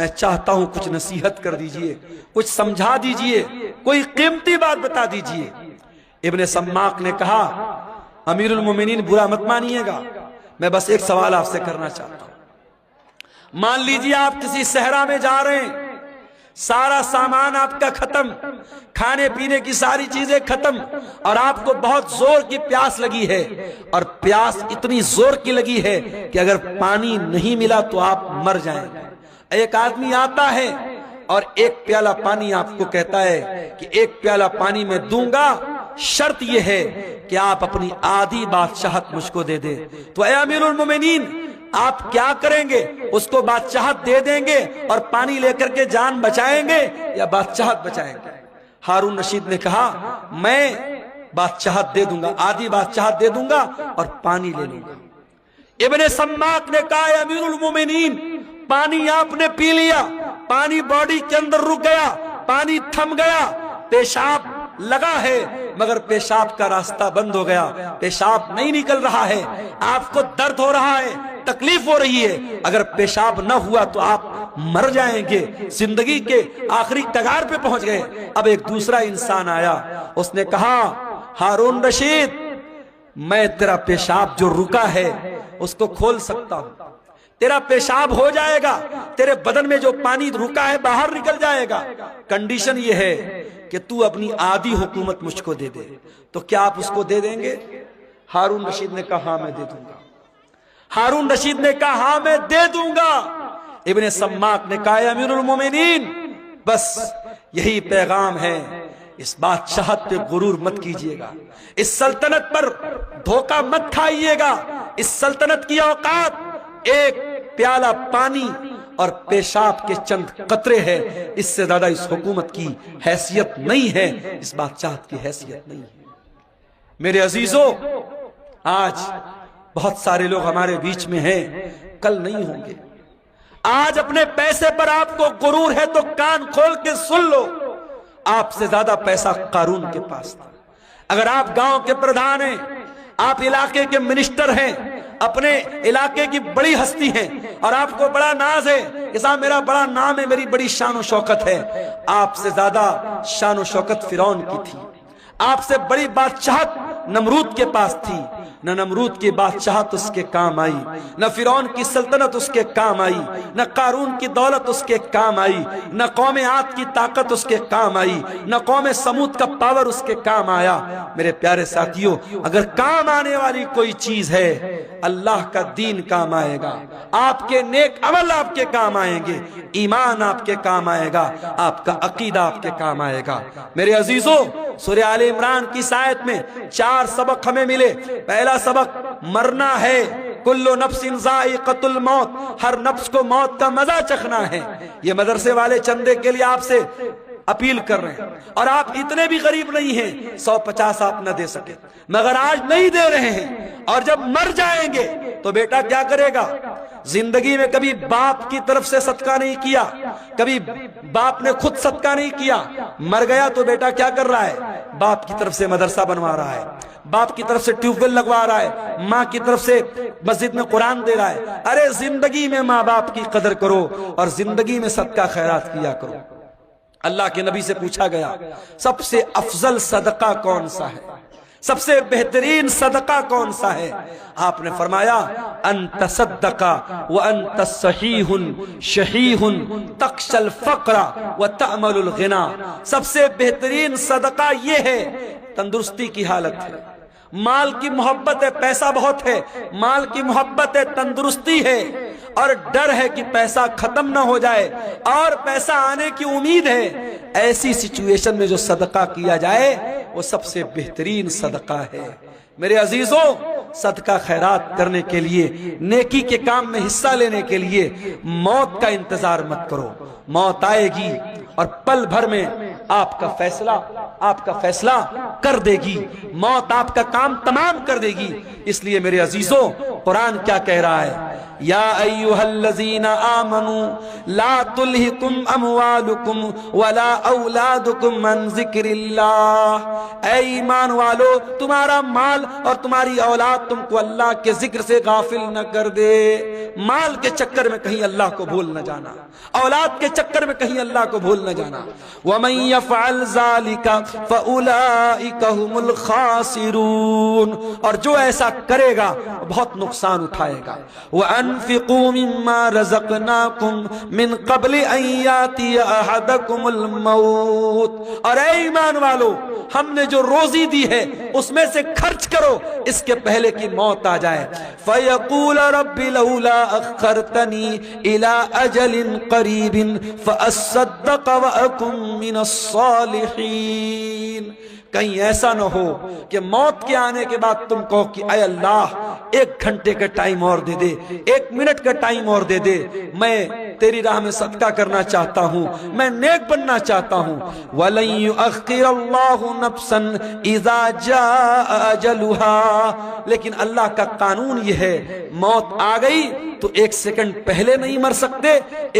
میں چاہتا ہوں کچھ نصیحت کر دیجئے، کچھ سمجھا دیجئے، کوئی قیمتی بات بتا دیجئے۔ ابن سماک نے کہا امیر المومنین برا مت مانیے گا، میں بس ایک سوال آپ سے کرنا چاہتا ہوں۔ مان لیجئے آپ کسی صحرا میں جا رہے ہیں، سارا سامان آپ کا ختم، کھانے پینے کی ساری چیزیں ختم، اور آپ کو بہت زور کی پیاس لگی ہے، اور پیاس اتنی زور کی لگی ہے کہ اگر پانی نہیں ملا تو آپ مر جائیں گے۔ ایک آدمی آتا ہے اور ایک پیالہ پانی آپ کو کہتا ہے کہ ایک پیالہ پانی میں دوں گا، شرط یہ ہے کہ آپ اپنی آدھی بادشاہت مجھ کو دے دیں۔ تو اے امیر المومنین، آپ کیا کریں گے؟ اس کو بادشاہت دے دیں گے اور پانی لے کر کے جان بچائیں گے یا بادشاہت بچائیں گے؟ ہارون رشید نے کہا میں بادشاہت دے دوں گا، آدھی بادشاہت دے دوں گا اور پانی لے لوں گا۔ ابن سماک نے کہا اے امیر المومنین، پانی آپ نے پی لیا، پانی باڈی کے اندر رک گیا، پانی تھم گیا، پیشاب لگا ہے مگر پیشاب کا راستہ بند ہو گیا، پیشاب نہیں نکل رہا ہے، آپ کو درد ہو رہا ہے، تکلیف ہو رہی ہے، اگر پیشاب نہ ہوا تو آپ مر جائیں گے، زندگی کے آخری کگار پہ پہنچ گئے۔ اب ایک دوسرا انسان آیا، اس نے کہا ہارون رشید، میں تیرا پیشاب جو رکا ہے اس کو کھول سکتا ہوں، تیرا پیشاب ہو جائے گا، تیرے بدن میں جو پانی رکا ہے باہر نکل جائے گا، کنڈیشن یہ ہے کہ تو اپنی آدھی حکومت مجھ کو دے دے۔ تو کیا آپ اس کو دے دیں گے؟ ہارون رشید نے کہا ہاں میں دے دوں گا۔ ہارون رشید نے کہا ہاں میں دے دوں گا۔ ابن سماک نے کہا امیر المومنین، بس یہی پیغام ہے، اس بادشاہت پہ غرور مت کیجئے گا، اس سلطنت پر دھوکہ مت کھائیے گا، اس سلطنت کی اوقات ایک پیالہ پانی اور پیشاب کے چند قطرے ہے، اس سے زیادہ اس حکومت کی حیثیت نہیں ہے، اس بادشاہت کی حیثیت نہیں ہے۔ میرے عزیزو، آج بہت سارے لوگ ہمارے بیچ میں ہیں، کل نہیں ہوں گے۔ آج اپنے پیسے پر آپ کو غرور ہے تو کان کھول کے سن لو، آپ سے زیادہ پیسہ قارون کے پاس تھا۔ اگر آپ گاؤں کے پردھان ہیں، آپ علاقے کے منسٹر ہیں، اپنے علاقے کی بڑی ہستی ہیں، اور آپ کو بڑا ناز ہے کہ صاحب میرا بڑا نام ہے، میری بڑی شان و شوکت ہے، آپ سے زیادہ شان و شوکت فرعون کی تھی، آپ سے بڑی بادشاہت نمرود کے پاس تھی، نہ نمرود کی بادشاہت اس کے کام آئی، نہ فرعون کی سلطنت اس کے کام آئی، نہ قارون کی دولت اس کے کام آئی، نہ قوم عاد کی طاقت اس کے کام آئی، نہ قوم سمود کا پاور اس کے کام آیا۔ میرے پیارے ساتھیوں، اگر کام آنے والی کوئی چیز ہے، اللہ کا دین کام آئے گا، آپ کے نیک عمل آپ کے کام آئیں گے، ایمان آپ کے کام آئے گا، آپ کا عقیدہ آپ کے کام آئے گا۔ میرے عزیزو، سورہ آل عمران کی آیت میں 4 سبق ہمیں ملے۔ پہلا سبق مرنا ہے، کل نفس ذائقۃ الموت، ہر نفس کو موت کا مزہ چکھنا ہے۔ یہ مدرسے والے چندے کے لیے آپ سے اپیل کر رہے ہیں، اور آپ اتنے بھی غریب نہیں ہیں 150 آپ نہ دے سکے، مگر آج نہیں دے رہے ہیں، اور جب مر جائیں گے تو بیٹا کیا کرے گا؟ زندگی میں کبھی باپ کی طرف سے صدقہ نہیں کیا، کبھی باپ نے خود صدقہ نہیں کیا، مر گیا تو بیٹا کیا کر رہا ہے؟ باپ کی طرف سے مدرسہ بنوا رہا ہے، باپ کی طرف سے ٹیوب ویل لگوا رہا ہے، ماں کی طرف سے مسجد میں قرآن دے رہا ہے۔ ارے زندگی میں ماں باپ کی قدر کرو، اور زندگی میں صدقہ خیرات کیا کرو۔ اللہ کے نبی سے پوچھا گیا سب سے افضل صدقہ کون سا ہے، سب سے بہترین صدقہ کون سا ہے؟ آپ نے فرمایا انت صدق وانت صحیح شحیح تخشى الفقر وتأمل الغنى، سب سے بہترین صدقہ یہ ہے، تندرستی کی حالت ہے، مال کی محبت ہے، پیسہ بہت ہے، مال کی محبت ہے، تندرستی ہے، اور ڈر ہے کہ پیسہ ختم نہ ہو جائے، اور پیسہ آنے کی امید ہے، ایسی سچویشن میں جو صدقہ کیا جائے وہ سب سے بہترین صدقہ ہے۔ میرے عزیزوں، صدقہ خیرات کرنے کے لیے، نیکی کے کام میں حصہ لینے کے لیے موت کا انتظار مت کرو، موت آئے گی اور پل بھر میں آپ کا فیصلہ کر دے گی، موت آپ کا کام تمام کر دے گی۔ اس لیے میرے عزیزوں، قرآن کیا کہہ رہا ہے؟ یا ایھا الذین آمنوا لا تلہکم اموالکم ولا اولادکم عن ذکر اللہ، اے ایمان والو تمہارا مال اور تمہاری اولاد تم کو اللہ کے ذکر سے غافل نہ کر دے۔ مال کے چکر میں کہیں اللہ کو بھول نہ جانا، اولاد کے چکر میں کہیں اللہ کو بھول نہ جانا۔ وَمَن يَفْعَلْ ذَلِكَ فَأُولَئِكَ هُمُ الْخَاسِرُونَ، اور جو ایسا کرے گا بہت نقصان اٹھائے گا۔ وَأَنفِقُوا مِمَّا رَزَقْنَاكُمْ مِن قَبْلِ أَن يَأْتِيَ أَحَدَكُمُ الْمَوْتُ، اور اے ایمان والو ہم نے جو روزی دی ہے اس میں سے خرچ کرو اس کے پہلے کہ موت آ جائے۔ فَيَقُولَ رَبِّ لَوْلَا أَخَّرْتَنِي إِلَىٰ أَجَلٍ قَرِيبٍ فَأَصَّدَّقَ وَأَكُن مِّنَ الصَّالِحِينَ، کہیں ایسا نہ ہو کہ موت کے آنے کے بعد تم کہو کہ اے اللہ 1 گھنٹے کا ٹائم اور دے دے، 1 منٹ کا ٹائم اور دے دے، میں تیری راہ میں صدقہ کرنا چاہتا ہوں، میں نیک بننا چاہتا ہوں۔ وَلَن يُؤَخِّرَ اللَّهُ نَفْسًا إِذَا جَاءَ أَجَلُهَا، لیکن اللہ کا قانون یہ ہے موت آ گئی تو 1 سیکنڈ پہلے نہیں مر سکتے،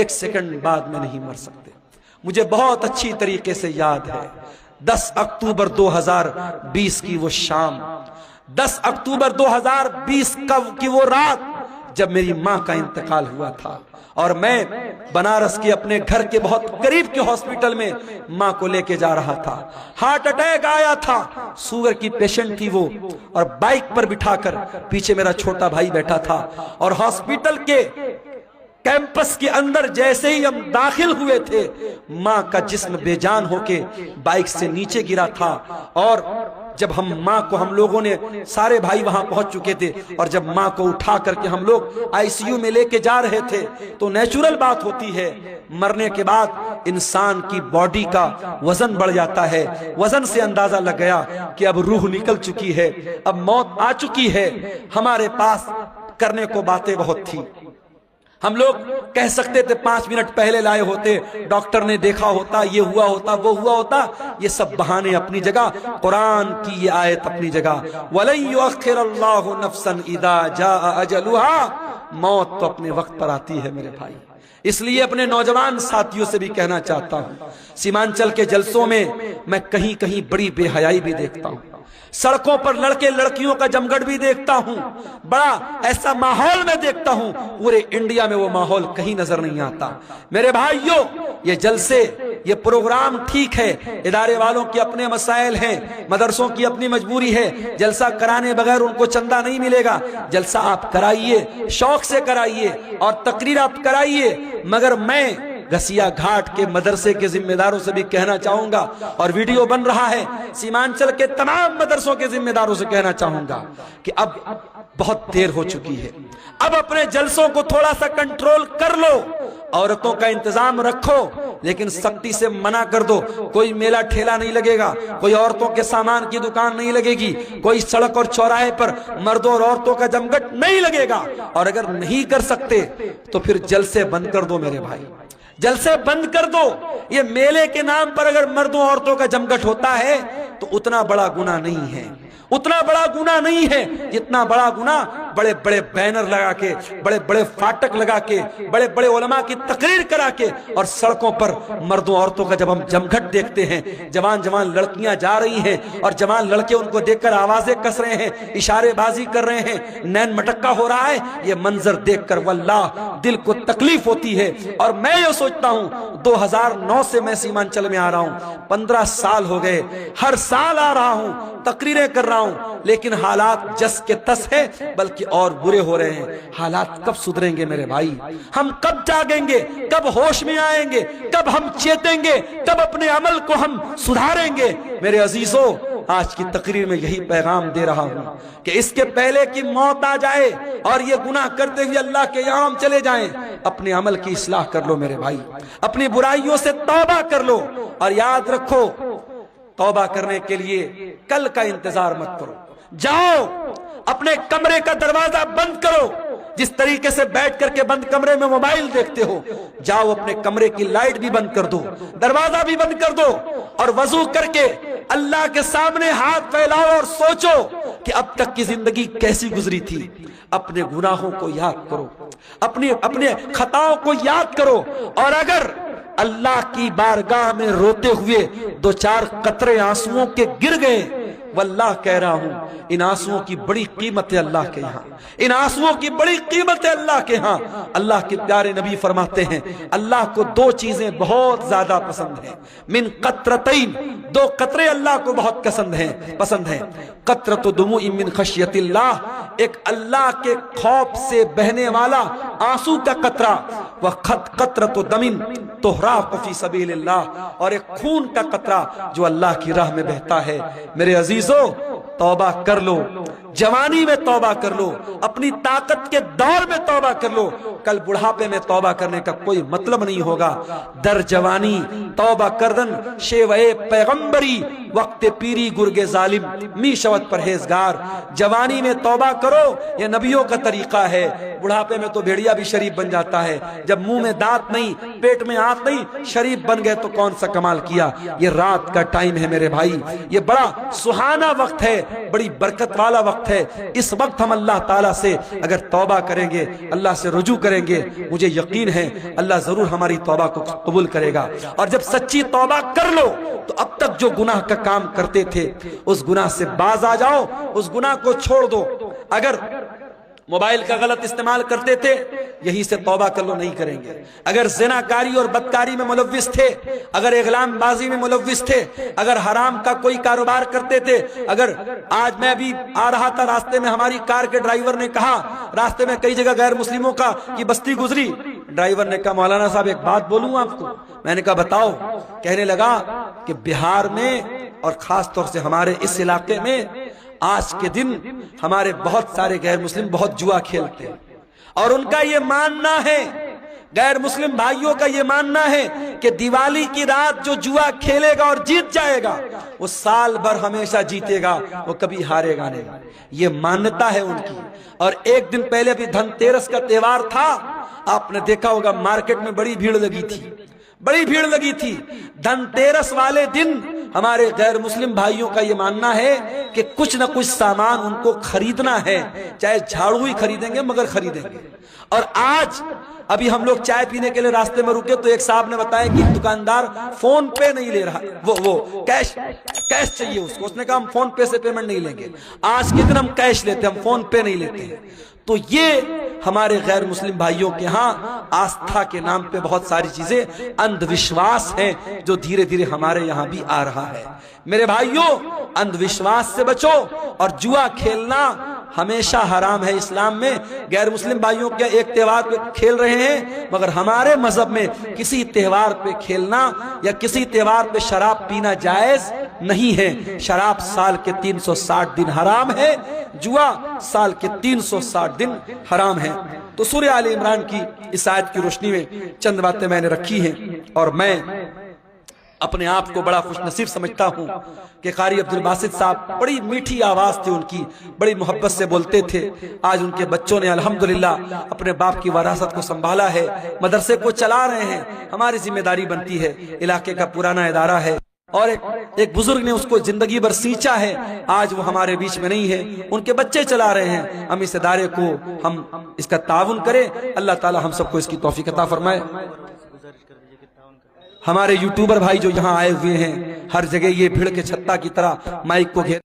1 سیکنڈ بعد میں نہیں مر سکتے۔ مجھے بہت اچھی طریقے سے یاد ہے 10 اکتوبر 2020 کی وہ شام، 10 اکتوبر 2020 کی وہ رات جب میری ماں کا انتقال ہوا تھا، اور میں بنارس کے اپنے گھر کے بہت قریب کے ہاسپٹل میں ماں کو لے کے جا رہا تھا۔ ہارٹ اٹیک آیا تھا، شوگر کی پیشنٹ تھی وہ، اور بائک پر بٹھا کر پیچھے میرا چھوٹا بھائی بیٹھا تھا، اور ہاسپٹل کے کیمپس کے اندر جیسے ہی ہم داخل ہوئے تھے ماں کا جسم بے جان ہو کے بائک سے نیچے گرا تھا، اور جب ماں کو ہم لوگوں نے سارے بھائی وہاں پہنچ چکے تھے، اور جب ماں کو اٹھا کر کے ہم لوگ ICU میں لے کے جا رہے تھے تو نیچرل بات ہوتی ہے مرنے کے بعد انسان کی باڈی کا وزن بڑھ جاتا ہے۔ وزن سے اندازہ لگ گیا کہ اب روح نکل چکی ہے، اب موت آ چکی ہے۔ ہمارے پاس کرنے کو باتیں بہت تھی، ہم لوگ کہہ سکتے تھے 5 منٹ پہلے لائے ہوتے، ڈاکٹر نے دیکھا ہوتا، یہ ہوا ہوتا، وہ ہوا ہوتا۔ یہ سب بہانے اپنی جگہ، قرآن کی یہ آیت اپنی جگہ، وَلَن يُؤَخِّرَ اللَّهُ نَفْسًا إِذَا جَاءَ أَجَلُهَا، موت تو اپنے وقت پر آتی ہے میرے بھائی۔ اس لیے اپنے نوجوان ساتھیوں سے بھی کہنا چاہتا ہوں، سیمانچل کے جلسوں میں میں کہیں کہیں بڑی بے حیائی بھی دیکھتا ہوں، سڑکوں پر لڑکے لڑکیوں کا جمگٹ بھی دیکھتا ہوں، بڑا ایسا ماحول میں دیکھتا ہوں، پورے انڈیا میں وہ ماحول کہیں نظر نہیں آتا۔ میرے بھائیوں، یہ جلسے، یہ پروگرام ٹھیک ہے، ادارے والوں کے اپنے مسائل ہیں، مدرسوں کی اپنی مجبوری ہے، جلسہ کرانے بغیر ان کو چندہ نہیں ملے گا۔ جلسہ آپ کرائیے، شوق سے کرائیے، اور تقریر آپ کرائیے، مگر میں گھسیا گھاٹ کے مدرسے کے ذمہ داروں سے بھی کہنا چاہوں گا، اور ویڈیو بن رہا ہے، سیمانچل کے تمام مدرسوں کے ذمہ داروں سے کہنا چاہوں گا کہ اب بہت دیر ہو چکی ہے، اب اپنے جلسوں کو تھوڑا سا کنٹرول کر لو، عورتوں کا انتظام رکھو لیکن سختی سے منع کر دو، کوئی میلہ ٹھیلا نہیں لگے گا، کوئی عورتوں کے سامان کی دکان نہیں لگے گی، کوئی سڑک اور چوراہے پر مردوں اور عورتوں کا جمگٹ نہیں لگے گا، اور اگر نہیں کر سکتے تو پھر جلسے بند کر دو میرے بھائی، جلسے بند کر دو۔ یہ میلے کے نام پر اگر مردوں عورتوں کا جمگٹ ہوتا ہے تو اتنا بڑا گناہ نہیں ہے، اتنا بڑا گناہ نہیں ہے جتنا بڑا گناہ بڑے بڑے بینر لگا کے، بڑے بڑے فاٹک لگا کے، بڑے بڑے علماء کی تقریر کرا کے، اور سڑکوں پر مردوں عورتوں کا جب ہم جمگھٹ دیکھتے ہیں، جوان جوان لڑکیاں جا رہی ہیں اور جوان لڑکے ان کو دیکھ کر آوازیں کس رہے ہیں، اشارے بازی کر رہے ہیں، نین مٹکا ہو رہا ہے، یہ منظر دیکھ کر واللہ دل کو تکلیف ہوتی ہے۔ اور میں یہ سوچتا ہوں 2009 سے میں سیمانچل میں آ رہا ہوں، 15 سال ہو گئے، ہر سال آ رہا ہوں، تقریریں کر رہا ہوں، لیکن حالات جس کے تس ہے بلکہ اور برے ہو رہے ہیں۔ حالات کب سدھریں گے میرے بھائی؟ ہم کب جاگیں گے؟ کب ہوش میں آئیں گے؟ کب ہم چیتیں گے؟ کب اپنے عمل کو ہم سدھاریں گے؟ میرے عزیزوں، آج کی تقریر میں یہی پیغام دے رہا ہوں کہ اس کے پہلے کہ موت آ جائے اور یہ گناہ کرتے ہوئے اللہ کے یہاں ہم چلے جائیں، اپنے عمل کی اصلاح کر لو میرے بھائی، اپنی برائیوں سے توبہ کر لو، اور یاد رکھو توبہ کرنے کے لیے کل کا انتظار مت کرو، جاؤ اپنے کمرے کا دروازہ بند کرو، جس طریقے سے بیٹھ کر کے بند کمرے میں موبائل دیکھتے ہو، جاؤ اپنے کمرے کی لائٹ بھی بند کر دو، دروازہ بھی بند کر دو، اور وضو کر کے اللہ کے سامنے ہاتھ پھیلاؤ اور سوچو کہ اب تک کی زندگی کیسی گزری تھی. اپنے گناہوں کو یاد کرو, اپنے خطاؤں کو یاد کرو, اور اگر اللہ کی بارگاہ میں روتے ہوئے دو چار قطرے آنسوؤں کے گر گئے, واللہ کہہ رہا ہوں ان آنسوؤں کی بڑی قیمت ہے اللہ کے یہاں, ان آنسوؤں کی بڑی قیمت ہے اللہ کے ہاں. اللہ کے پیارے نبی فرماتے ہیں اللہ کو دو چیزیں بہت زیادہ پسند ہیں, من قطرتین, دو قطرے اللہ کو بہت پسند ہیں. قطرۃ دموع من خشیت اللہ, ایک اللہ کے خوف سے بہنے والا آنسو کا قطرہ, قطرۃ دم تحراق فی سبیل اللہ, اور ایک خون کا قطرہ جو اللہ کی راہ میں بہتا ہے. میرے عزیزو, توبہ کر لو, جوانی میں توبہ کر لو, اپنی طاقت کے دور میں توبہ کر لو. کل بڑھاپے میں توبہ کرنے کا کوئی مطلب نہیں ہوگا. در جوانی توبہ کردن شیوئے پیغمبری, وقت پیری گرگ ظالم می شوت پرہیزگار. جوانی میں توبہ کرو, یہ نبیوں کا طریقہ ہے. بڑھاپے میں تو بھیڑیا بھی شریف بن جاتا ہے, جب منہ میں دانت نہیں, پیٹ میں آنت نہیں, شریف بن گئے تو کون سا کمال کیا. یہ رات کا ٹائم ہے میرے بھائی, یہ بڑا سہانا وقت ہے, بڑی برکت والا وقت ہے. اس وقت ہم اللہ تعالیٰ سے اگر توبہ کریں گے, اللہ سے رجوع کریں گے, مجھے یقین ہے اللہ ضرور ہماری توبہ کو قبول کرے گا. اور جب سچی توبہ کر لو تو اب تک جو گناہ کا کام کرتے تھے اس گناہ سے باز آ جاؤ, اس گناہ کو چھوڑ دو. اگر موبائل کا غلط استعمال کرتے تھے, یہی سے توبہ کر لو, نہیں کریں گے. اگر زناکاری اور بدکاری میں ملوث تھے, اگر اغلام بازی میں ملوث تھے, اگر حرام کا کوئی کاروبار کرتے تھے, اگر آج میں بھی آ رہا تھا راستے میں, ہماری کار کے ڈرائیور نے کہا, راستے میں کئی جگہ غیر مسلموں کی بستی گزری, ڈرائیور نے کہا مولانا صاحب ایک بات بولوں آپ کو. میں نے کہا بتاؤ. کہنے لگا کہ بہار میں اور خاص طور سے ہمارے اس علاقے میں آج کے دن ہمارے بہت سارے غیر مسلم بہت جوا کھیلتے ہیں, اور ان کا یہ ماننا ہے, غیر مسلم بھائیوں کا یہ ماننا ہے کہ دیوالی کی رات جو جوا کھیلے گا اور جیت جائے گا وہ سال بھر ہمیشہ جیتے گا, وہ کبھی ہارے گا نہیں. یہ مانتا ہے ان کی. اور ایک دن پہلے بھی دھن تیرس کا تہوار تھا, آپ نے دیکھا ہوگا مارکیٹ میں بڑی بھیڑ لگی تھی. دھن تیرس والے دن ہمارے غیر مسلم بھائیوں کا یہ ماننا ہے کہ کچھ نہ کچھ سامان ان کو خریدنا ہے, چاہے جھاڑو ہی خریدیں گے مگر خریدیں گے. اور آج ابھی ہم لوگ چائے پینے کے لیے راستے میں رکے تو ایک صاحب نے بتایا کہ دکاندار فون پے نہیں لے رہا, وہ کیش چاہیے اس کو. اس نے کہا ہم فون پے سے پیمنٹ نہیں لیں گے, آج کے دن ہم کیش لیتے ہیں, ہم فون پے نہیں لیتے ہیں. تو یہ ہمارے غیر مسلم بھائیوں کے ہاں آستھا کے نام پہ بہت ساری چیزیں اندھ وشواس ہیں جو دھیرے دھیرے ہمارے یہاں بھی آ رہا ہے. میرے بھائیوں, اندھ وشواس سے بچو, اور جوا کھیلنا ہمیشہ حرام ہے اسلام میں. غیر مسلم بھائیوں کے ایک تہوار پہ کھیل رہے ہیں, مگر ہمارے مذہب میں کسی تہوار پہ کھیلنا یا کسی تہوار پہ شراب پینا جائز نہیں ہے. شراب سال کے 360 دن حرام ہے, جوا سال کے 360 دن حرام ہے. تو سورہ آل عمران کی اس آیت کی روشنی میں چند باتیں میں نے رکھی ہیں, اور میں اپنے آپ کو بڑا خوش نصیب سمجھتا ہوں کہ قاری عبد الباسط صاحب, بڑی میٹھی آواز تھی ان کی, بڑی محبت سے بولتے تھے. آج ان کے بچوں نے الحمدللہ اپنے باپ کی وراثت کو سنبھالا ہے, مدرسے کو چلا رہے ہیں. ہماری ذمہ داری بنتی ہے, علاقے کا پرانا ادارہ ہے, اور ایک بزرگ نے اس کو زندگی بھر سینچا ہے, آج وہ ہمارے بیچ میں نہیں ہے, ان کے بچے چلا رہے ہیں. ہم اس ادارے کو ہم اس کا تعاون کریں, اللہ تعالی ہم سب کو اس کی توفیق عطا فرمائے. ہمارے یوٹیوبر بھائی جو یہاں آئے ہوئے ہیں, ہر جگہ یہ بھیڑ کے چھتا کی طرح مائک کو گھیر